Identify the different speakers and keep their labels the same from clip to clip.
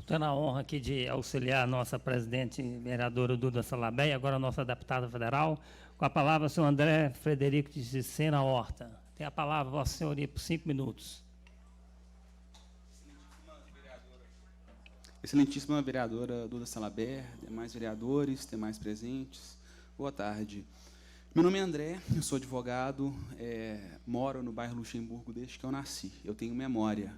Speaker 1: Estou na honra aqui de auxiliar a nossa presidente, vereadora Duda Salabé, e agora a nossa deputada federal. Com a palavra, o senhor André Frederico de Sena Horta. Tem a palavra, vossa senhoria, por 5 minutos.
Speaker 2: Excelentíssima vereadora Duda Salabé, demais vereadores, demais presentes, boa tarde. Meu nome é André, eu sou advogado, moro no bairro Luxemburgo desde que eu nasci. Eu tenho memória.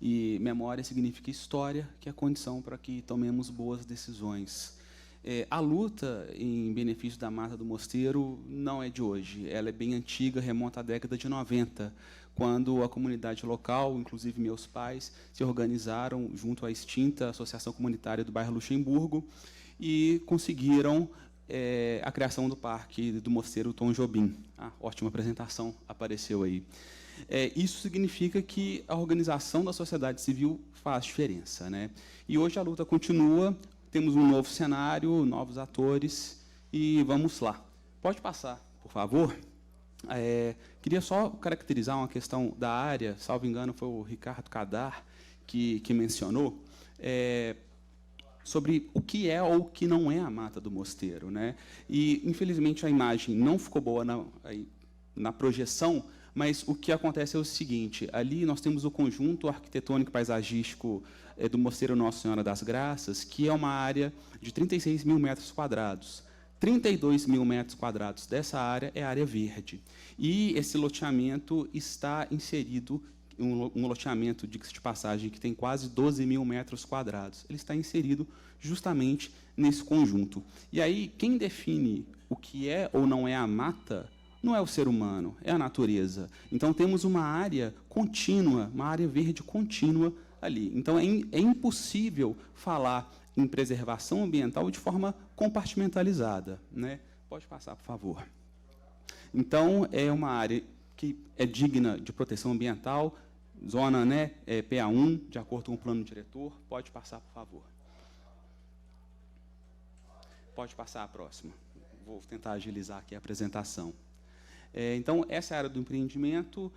Speaker 2: E memória significa história, que é a condição para que tomemos boas decisões. A luta em benefício da Mata do Mosteiro não é de hoje. Ela é bem antiga, remonta à década de 90, quando a comunidade local, inclusive meus pais, se organizaram junto à extinta Associação Comunitária do bairro Luxemburgo e conseguiram a criação do Parque do Mosteiro Tom Jobim. Ótima apresentação, apareceu aí. Isso significa que a organização da sociedade civil faz diferença, né? E hoje a luta continua, temos um novo cenário, novos atores, e vamos lá. Pode passar, por favor? Queria só caracterizar uma questão da área, salvo engano, foi o Ricardo Cadar que mencionou, sobre o que é ou o que não é a Mata do Mosteiro, né? E, infelizmente, a imagem não ficou boa na projeção, mas o que acontece é o seguinte, ali nós temos o conjunto arquitetônico paisagístico do Mosteiro Nossa Senhora das Graças, que é uma área de 36 mil metros quadrados. 32 mil metros quadrados dessa área é área verde. E esse loteamento está inserido, um loteamento, diga-se de passagem, que tem quase 12 mil metros quadrados. Ele está inserido justamente nesse conjunto. E aí, quem define o que é ou não é a mata não é o ser humano, é a natureza. Então, temos uma área contínua, uma área verde contínua ali. Então, é impossível falar em preservação ambiental de forma compartimentalizada, né? Pode passar, por favor. Então, é uma área que é digna de proteção ambiental, zona, né, PA1, de acordo com o plano diretor. Pode passar, por favor. Pode passar a próxima. Vou tentar agilizar aqui a apresentação. Então, essa é a área do empreendimento,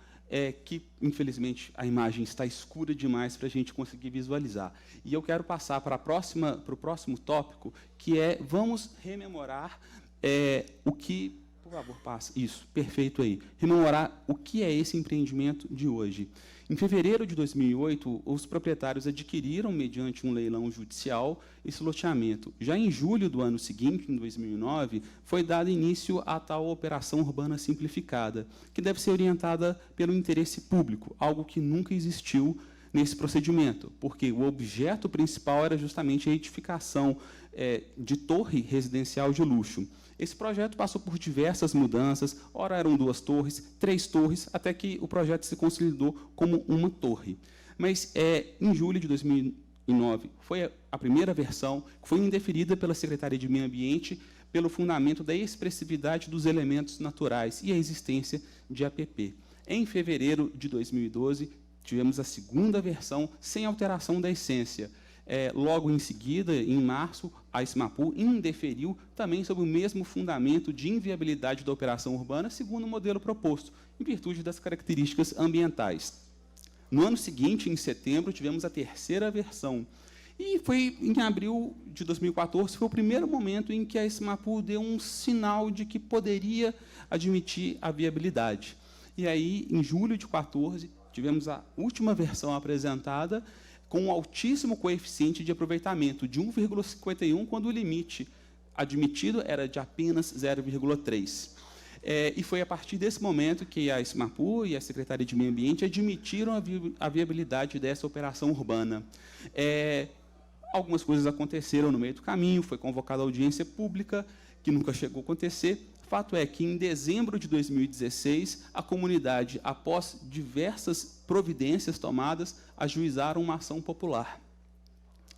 Speaker 2: que, infelizmente, a imagem está escura demais para a gente conseguir visualizar. E eu quero passar para o próximo tópico, que é, vamos rememorar o que... Por favor, passa. Isso, perfeito aí. Rememorar o que é esse empreendimento de hoje. Em fevereiro de 2008, os proprietários adquiriram, mediante um leilão judicial, esse loteamento. Já em julho do ano seguinte, em 2009, foi dado início à tal operação urbana simplificada, que deve ser orientada pelo interesse público, algo que nunca existiu nesse procedimento, porque o objeto principal era justamente a edificação de torre residencial de luxo. Esse projeto passou por diversas mudanças, ora eram 2 torres, 3 torres, até que o projeto se consolidou como uma torre. Mas, em julho de 2009, foi a primeira versão, que foi indeferida pela Secretaria de Meio Ambiente, pelo fundamento da expressividade dos elementos naturais e a existência de APP. Em fevereiro de 2012, tivemos a segunda versão, sem alteração da essência. Logo em seguida, em março, a SMAPU indeferiu também sobre o mesmo fundamento de inviabilidade da operação urbana, segundo o modelo proposto, em virtude das características ambientais. No ano seguinte, em setembro, tivemos a terceira versão. E foi em abril de 2014, foi o primeiro momento em que a SMAPU deu um sinal de que poderia admitir a viabilidade. E aí, em julho de 2014, tivemos a última versão apresentada, com um altíssimo coeficiente de aproveitamento, de 1,51, quando o limite admitido era de apenas 0,3. E foi a partir desse momento que a SMAPU e a Secretaria de Meio Ambiente admitiram a viabilidade dessa operação urbana. Algumas coisas aconteceram no meio do caminho, foi convocada a audiência pública, que nunca chegou a acontecer. Fato é que, em dezembro de 2016, a comunidade, após diversas providências tomadas, ajuizaram uma ação popular.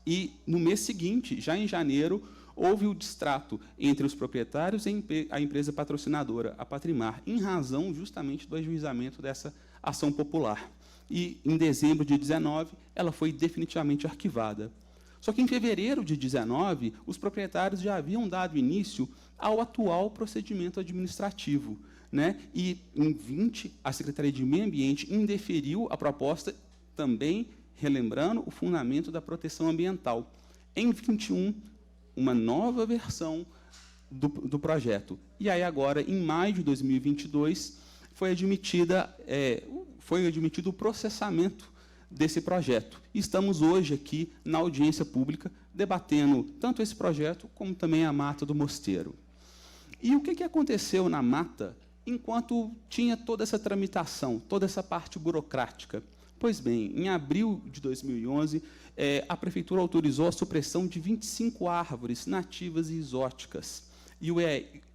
Speaker 2: E, no mês seguinte, já em janeiro, houve o distrato entre os proprietários e a empresa patrocinadora, a Patrimar, em razão justamente do ajuizamento dessa ação popular. E, em dezembro de 2019, ela foi definitivamente arquivada. Só que, em fevereiro de 2019, os proprietários já haviam dado início ao atual procedimento administrativo, né? E, em 20, a Secretaria de Meio Ambiente indeferiu a proposta, também relembrando o fundamento da proteção ambiental. Em 21, uma nova versão do projeto. E aí, agora, em maio de 2022, foi admitido o processamento desse projeto. Estamos hoje aqui na audiência pública, debatendo tanto esse projeto, como também a Mata do Mosteiro. E o que aconteceu na Mata enquanto tinha toda essa tramitação, toda essa parte burocrática? Pois bem, em abril de 2011, a Prefeitura autorizou a supressão de 25 árvores nativas e exóticas. E o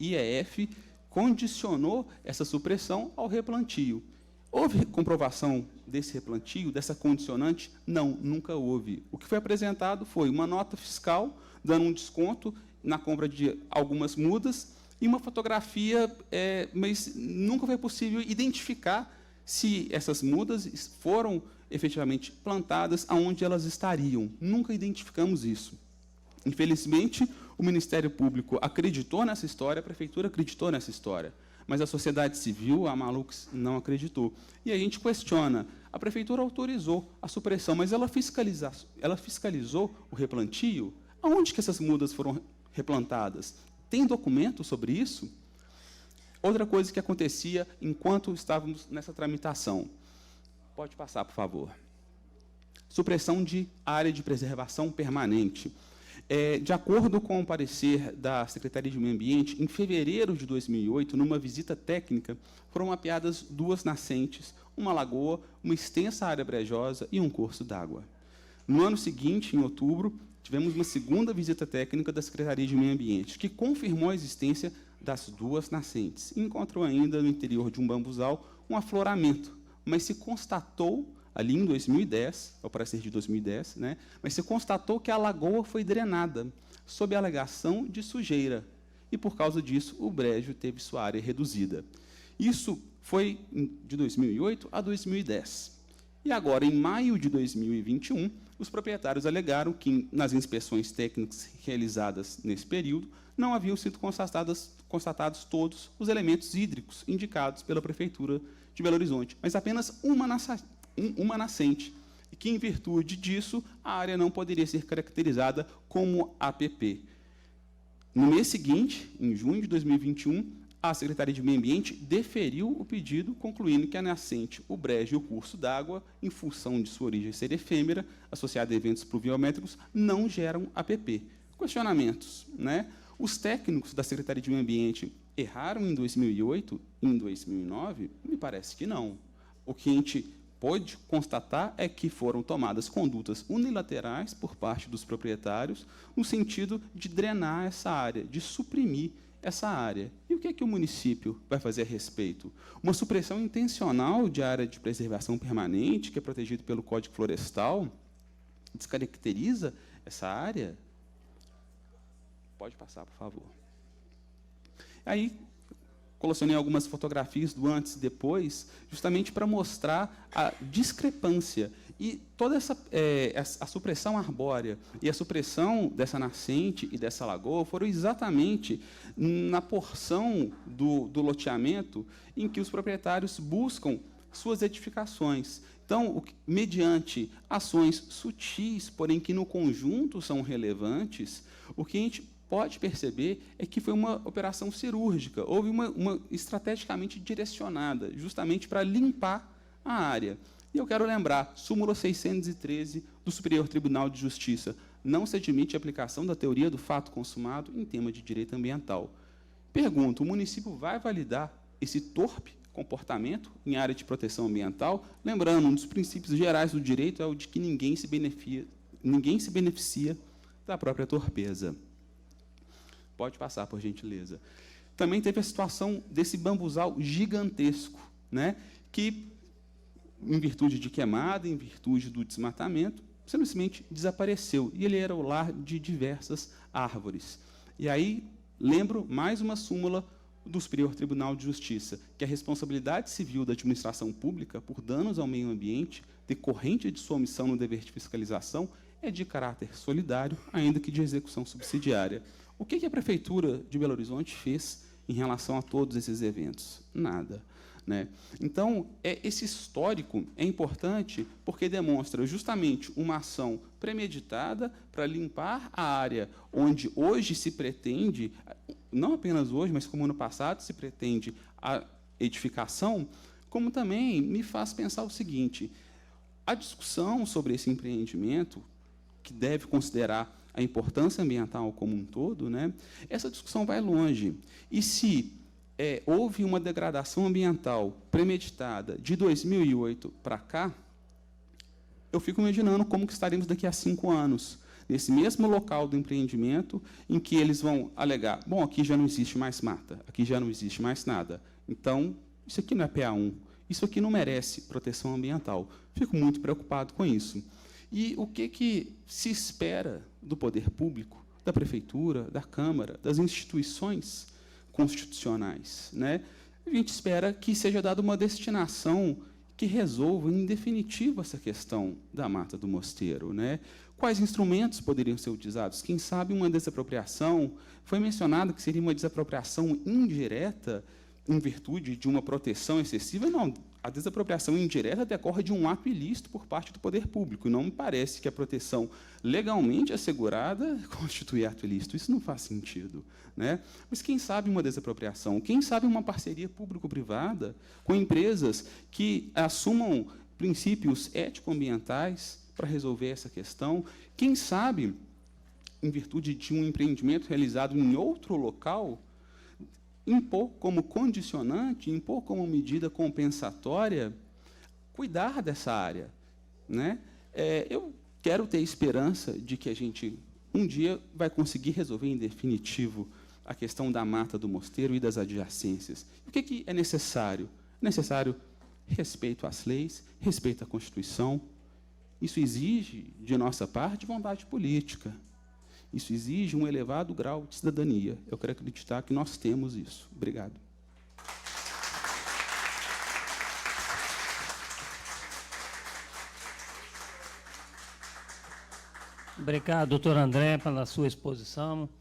Speaker 2: IEF condicionou essa supressão ao replantio. Houve comprovação desse replantio, dessa condicionante? Não, nunca houve. O que foi apresentado foi uma nota fiscal, dando um desconto na compra de algumas mudas, e uma fotografia, mas nunca foi possível identificar se essas mudas foram efetivamente plantadas, aonde elas estariam. Nunca identificamos isso. Infelizmente, o Ministério Público acreditou nessa história, a Prefeitura acreditou nessa história, mas a sociedade civil, a Malux, não acreditou. E a gente questiona, a Prefeitura autorizou a supressão, mas ela fiscalizou o replantio? Aonde que essas mudas foram replantadas? Tem documento sobre isso? Outra coisa que acontecia enquanto estávamos nessa tramitação. Pode passar, por favor. Supressão de área de preservação permanente. De acordo com o parecer da Secretaria de Meio Ambiente, em fevereiro de 2008, numa visita técnica, foram mapeadas 2 nascentes, uma lagoa, uma extensa área brejosa e um curso d'água. No ano seguinte, em outubro, tivemos uma segunda visita técnica da Secretaria de Meio Ambiente, que confirmou a existência das 2 nascentes. Encontrou ainda no interior de um bambuzal um afloramento, mas se constatou, ali em 2010, ao parecer de 2010, mas se constatou que a lagoa foi drenada, sob a alegação de sujeira, e, por causa disso, o brejo teve sua área reduzida. Isso foi de 2008 a 2010. E agora, em maio de 2021, os proprietários alegaram que, nas inspeções técnicas realizadas nesse período, não haviam sido constatados todos os elementos hídricos indicados pela Prefeitura de Belo Horizonte, mas apenas uma nascente, e que, em virtude disso, a área não poderia ser caracterizada como APP. No mês seguinte, em junho de 2021, a Secretaria de Meio Ambiente deferiu o pedido, concluindo que a nascente, o brejo e o curso d'água, em função de sua origem ser efêmera, associada a eventos pluviométricos, não geram APP. Questionamentos, Os técnicos da Secretaria de Meio Ambiente erraram em 2008, em 2009? Me parece que não. O que a gente pode constatar é que foram tomadas condutas unilaterais por parte dos proprietários no sentido de drenar essa área, de suprimir essa área. E o que é que o município vai fazer a respeito? Uma supressão intencional de área de preservação permanente, que é protegida pelo Código Florestal, descaracteriza essa área? Pode passar, por favor. Aí, colecionei algumas fotografias do antes e depois, justamente para mostrar a discrepância. E toda a supressão arbórea e a supressão dessa nascente e dessa lagoa foram exatamente na porção do loteamento em que os proprietários buscam suas edificações. Então, mediante ações sutis, porém que no conjunto são relevantes, o que a gente pode perceber é que foi uma operação cirúrgica, houve uma estrategicamente direcionada, justamente para limpar a área. E eu quero lembrar, súmula 613 do Superior Tribunal de Justiça, não se admite a aplicação da teoria do fato consumado em tema de direito ambiental. Pergunto, o município vai validar esse torpe comportamento em área de proteção ambiental? Lembrando, um dos princípios gerais do direito é o de que ninguém se beneficia da própria torpeza. Pode passar, por gentileza. Também teve a situação desse bambuzal gigantesco, que, em virtude de queimada, em virtude do desmatamento, simplesmente desapareceu. E ele era o lar de diversas árvores. E aí, lembro mais uma súmula do Superior Tribunal de Justiça, que a responsabilidade civil da administração pública por danos ao meio ambiente, decorrente de sua omissão no dever de fiscalização, é de caráter solidário, ainda que de execução subsidiária. O que a Prefeitura de Belo Horizonte fez em relação a todos esses eventos? Nada. né? Então, esse histórico é importante porque demonstra justamente uma ação premeditada para limpar a área onde hoje se pretende, não apenas hoje, mas como no passado se pretende a edificação, como também me faz pensar o seguinte: a discussão sobre esse empreendimento, que deve considerar a importância ambiental como um todo, né, essa discussão vai longe. E se houve uma degradação ambiental premeditada de 2008 para cá, eu fico imaginando como que estaremos daqui a 5 anos, nesse mesmo local do empreendimento, em que eles vão alegar, bom, aqui já não existe mais mata, aqui já não existe mais nada, então, isso aqui não é PA1, isso aqui não merece proteção ambiental. Fico muito preocupado com isso. E o que se espera do poder público, da prefeitura, da Câmara, das instituições constitucionais, né? A gente espera que seja dada uma destinação que resolva, em definitivo, essa questão da Mata do Mosteiro, né? Quais instrumentos poderiam ser utilizados? Quem sabe uma desapropriação? Foi mencionado que seria uma desapropriação indireta em virtude de uma proteção excessiva. Não, a desapropriação indireta decorre de um ato ilícito por parte do poder público. E não me parece que a proteção legalmente assegurada constitui ato ilícito. Isso não faz sentido, né? Mas quem sabe uma desapropriação? Quem sabe uma parceria público-privada com empresas que assumam princípios ético-ambientais para resolver essa questão? Quem sabe, em virtude de um empreendimento realizado em outro local, impor como condicionante, impor como medida compensatória, cuidar dessa área, né? Eu quero ter esperança de que a gente, um dia, vai conseguir resolver em definitivo a questão da Mata do Mosteiro e das adjacências. O que é necessário? É necessário respeito às leis, respeito à Constituição. Isso exige, de nossa parte, vontade política. Isso exige um elevado grau de cidadania. Eu quero acreditar que nós temos isso. Obrigado.
Speaker 1: Obrigado, doutor André, pela sua exposição.